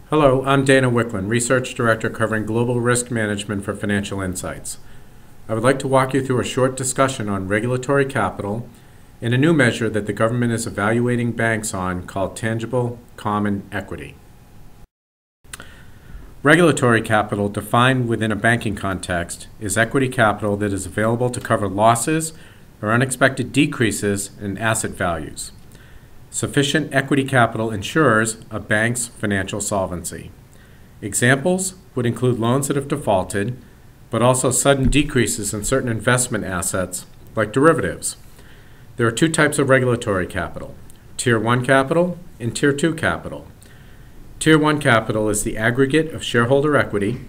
Hello, I'm Dana Wiklund, Research Director covering Global Risk Management for Financial Insights. I would like to walk you through a short discussion on regulatory capital and a new measure that the government is evaluating banks on called tangible common equity. Regulatory capital, defined within a banking context, is equity capital that is available to cover losses or unexpected decreases in asset values. Sufficient equity capital ensures a bank's financial solvency. Examples would include loans that have defaulted, but also sudden decreases in certain investment assets, like derivatives. There are two types of regulatory capital: Tier 1 capital and Tier 2 capital. Tier 1 capital is the aggregate of shareholder equity,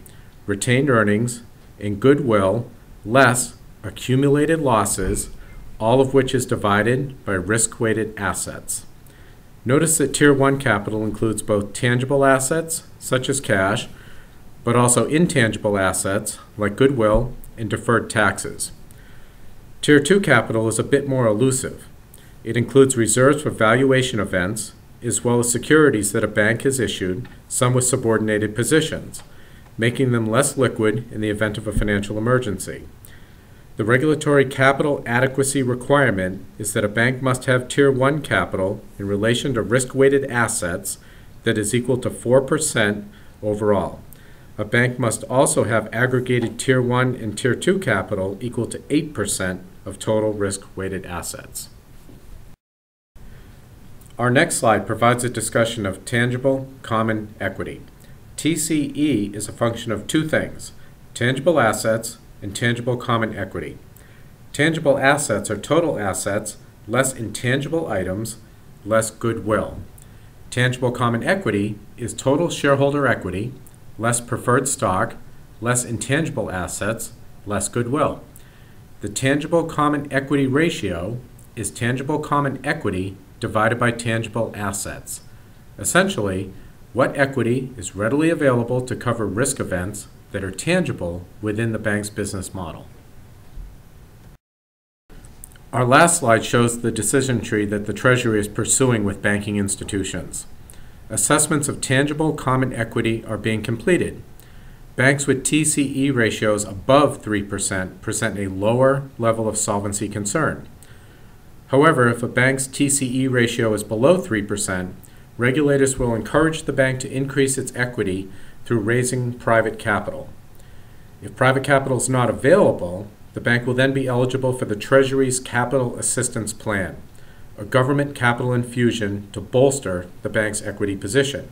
retained earnings, and goodwill, less accumulated losses, all of which is divided by risk-weighted assets. Notice that Tier 1 capital includes both tangible assets, such as cash, but also intangible assets, like goodwill and deferred taxes. Tier 2 capital is a bit more elusive. It includes reserves for valuation events, as well as securities that a bank has issued, some with subordinated positions, making them less liquid in the event of a financial emergency. The regulatory capital adequacy requirement is that a bank must have Tier 1 capital in relation to risk-weighted assets that is equal to 4% overall. A bank must also have aggregated Tier 1 and Tier 2 capital equal to 8% of total risk-weighted assets. Our next slide provides a discussion of tangible common equity. TCE is a function of two things: tangible assets and tangible common equity. Tangible assets are total assets less intangible items less goodwill. Tangible common equity is total shareholder equity less preferred stock less intangible assets less goodwill. The tangible common equity ratio is tangible common equity divided by tangible assets. Essentially, what equity is readily available to cover risk events that are tangible within the bank's business model. Our last slide shows the decision tree that the Treasury is pursuing with banking institutions. Assessments of tangible common equity are being completed. Banks with TCE ratios above 3% present a lower level of solvency concern. However, if a bank's TCE ratio is below 3%, regulators will encourage the bank to increase its equity through raising private capital. If private capital is not available, the bank will then be eligible for the Treasury's Capital Assistance Plan, a government capital infusion to bolster the bank's equity position.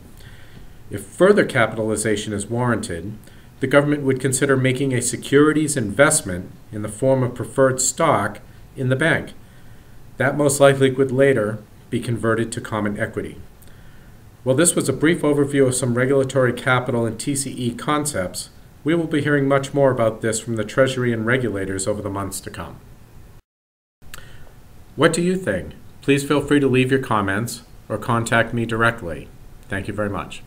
If further capitalization is warranted, the government would consider making a securities investment in the form of preferred stock in the bank. That most likely would later be converted to common equity. Well, this was a brief overview of some regulatory capital and TCE concepts. We will be hearing much more about this from the Treasury and regulators over the months to come. What do you think? Please feel free to leave your comments or contact me directly. Thank you very much.